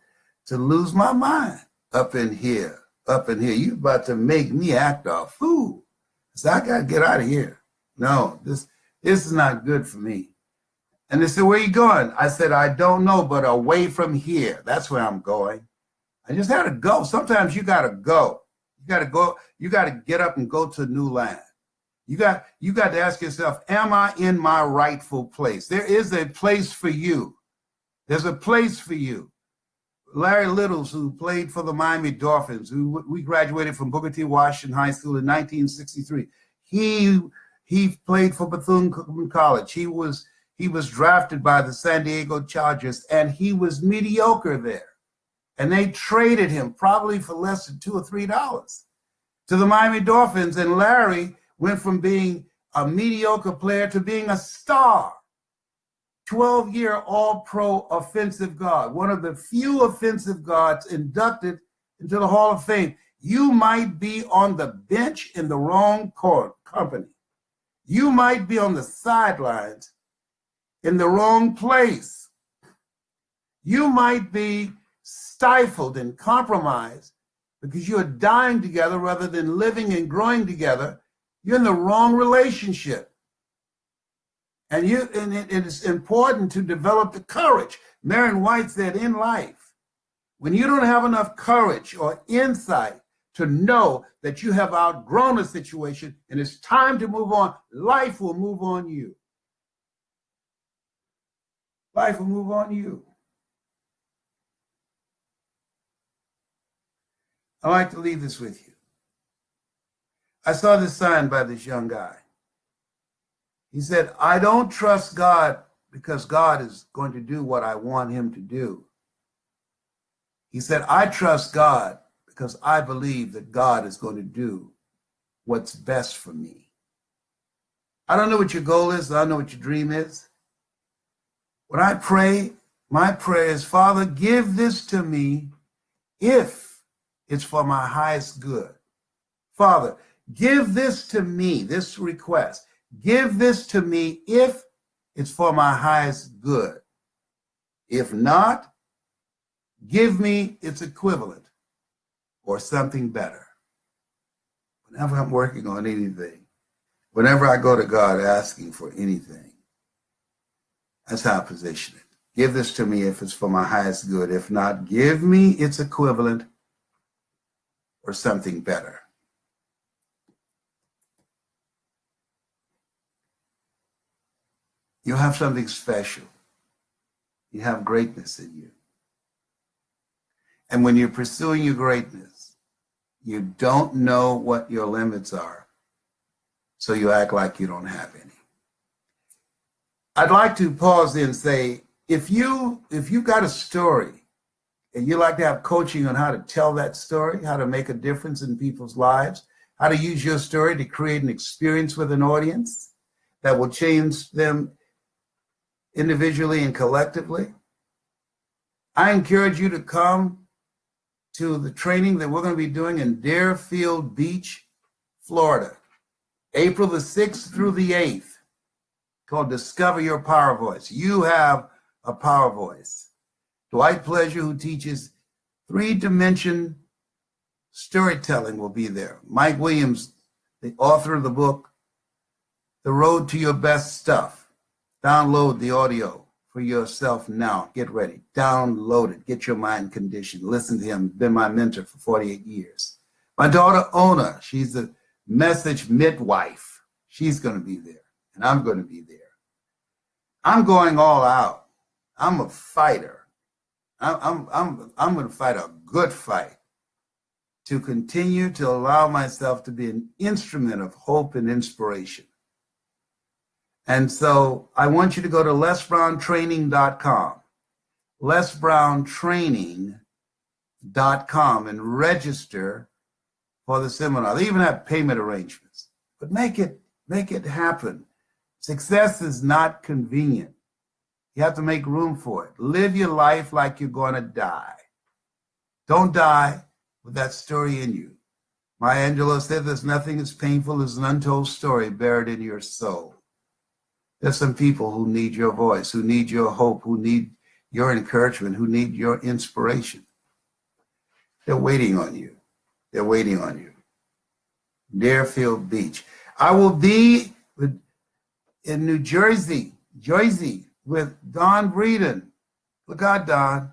lose my mind up in here. You about to make me act a fool. So I got to get out of here. No, this is not good for me. And they said, where are you going? I said, I don't know, but away from here. That's where I'm going. I just had to go. Sometimes you got to go. You got to go. You got to get up and go to a new land. You got to ask yourself, am I in my rightful place? There is a place for you. There's a place for you. Larry Littles, who played for the Miami Dolphins, who we graduated from Booker T. Washington High School in 1963. He played for Bethune-Cookman College. He was drafted by the San Diego Chargers, and he was mediocre there. And they traded him probably for less than $2 or $3 to the Miami Dolphins. And Larry went from being a mediocre player to being a star. 12-year All-Pro offensive guard, one of the few offensive guards inducted into the Hall of Fame. You might be on the bench in the wrong company. You might be on the sidelines in the wrong place. You might be stifled and compromised because you're dying together rather than living and growing together. You're in the wrong relationship. And it is important to develop the courage. Marion White said, in life, when you don't have enough courage or insight to know that you have outgrown a situation and it's time to move on. Life will move on you. Life will move on you. I'd like to leave this with you. I saw this sign by this young guy. He said, I don't trust God because God is going to do what I want him to do. He said, I trust God because I believe that God is going to do what's best for me. I don't know what your goal is. I don't know what your dream is. When I pray, my prayer is, Father, give this to me if it's for my highest good. Father, give this to me, this request. Give this to me if it's for my highest good. If not, give me its equivalent or something better. Whenever I'm working on anything, whenever I go to God asking for anything, that's how I position it. Give this to me if it's for my highest good. If not, give me its equivalent or something better. You have something special. You have greatness in you. And when you're pursuing your greatness, you don't know what your limits are, so you act like you don't have any. I'd like to pause there and say, if you've got a story and you like to have coaching on how to tell that story, how to make a difference in people's lives, how to use your story to create an experience with an audience that will change them individually and collectively, I encourage you to come to the training that we're going to be doing in Deerfield Beach, Florida, April the 6th through the 8th, called Discover Your Power Voice. You have a power voice. Dwight Pleasure, who teaches 3-dimension storytelling, will be there. Mike Williams, the author of the book, The Road to Your Best Stuff. Download the audio for yourself now. Get ready. Download it. Get your mind conditioned. Listen to him. Been my mentor for 48 years. My daughter, Ona, she's a message midwife. She's going to be there, and I'm going to be there. I'm going all out. I'm a fighter. I'm going to fight a good fight to continue to allow myself to be an instrument of hope and inspiration. And so I want you to go to lesbrowntraining.com, lesbrowntraining.com, and register for the seminar. They even have payment arrangements, but make it happen. Success is not convenient. You have to make room for it. Live your life like you're going to die. Don't die with that story in you. Maya Angelou said there's nothing as painful as an untold story buried in your soul. There's some people who need your voice, who need your hope, who need your encouragement, who need your inspiration. They're waiting on you. They're waiting on you. Deerfield Beach. I will be in New Jersey, with Don Breeden. Look out, Don.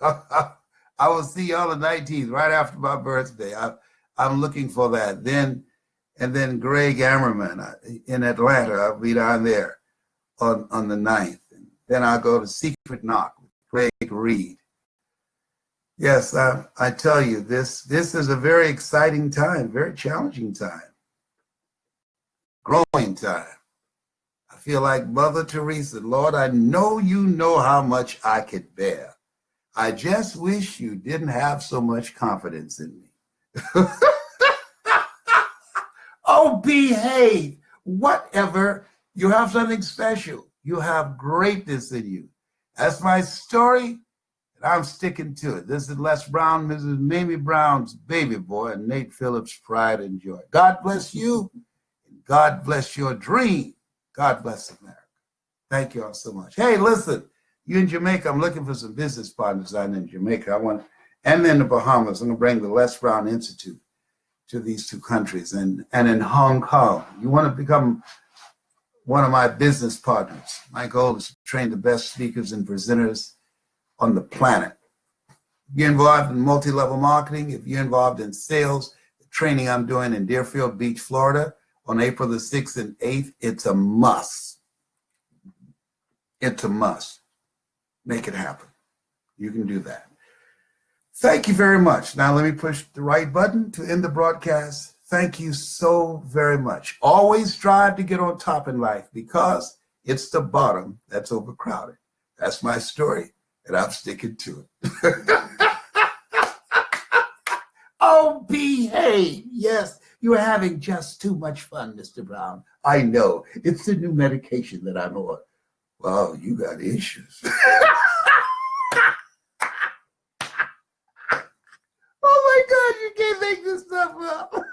I will see you on the 19th, right after my birthday. I'm looking for that. And then Greg Ammerman in Atlanta. I'll be down there on the 9th. And then I'll go to Secret Knock with Greg Reed. Yes, I tell you, this is a very exciting time, very challenging time, growing time. I feel like Mother Teresa. Lord, I know you know how much I could bear. I just wish you didn't have so much confidence in me. Oh, behave. Whatever. You have something special. You have greatness in you. That's my story, and I'm sticking to it. This is Les Brown, Mrs. Mamie Brown's baby boy, and Nate Phillips' pride and joy. God bless you, and God bless your dream. God bless America. Thank you all so much. Hey, listen, you in Jamaica, I'm looking for some business partners down in Jamaica. And in the Bahamas. I'm going to bring the Les Brown Institute to these two countries, and in Hong Kong. You want to become one of my business partners. My goal is to train the best speakers and presenters on the planet. If you're involved in multi-level marketing, if you're involved in sales, the training I'm doing in Deerfield Beach, Florida on April the 6th and 8th, it's a must. It's a must. Make it happen. You can do that. Thank you very much. Now let me push the right button to end the broadcast. Thank you so very much. Always strive to get on top in life because it's the bottom that's overcrowded. That's my story, and I'm sticking to it. Oh, behave. Yes, you're having just too much fun, Mr. Brown. I know. It's the new medication that I'm on. Wow, you got issues. Oh my God, you can't make this stuff up.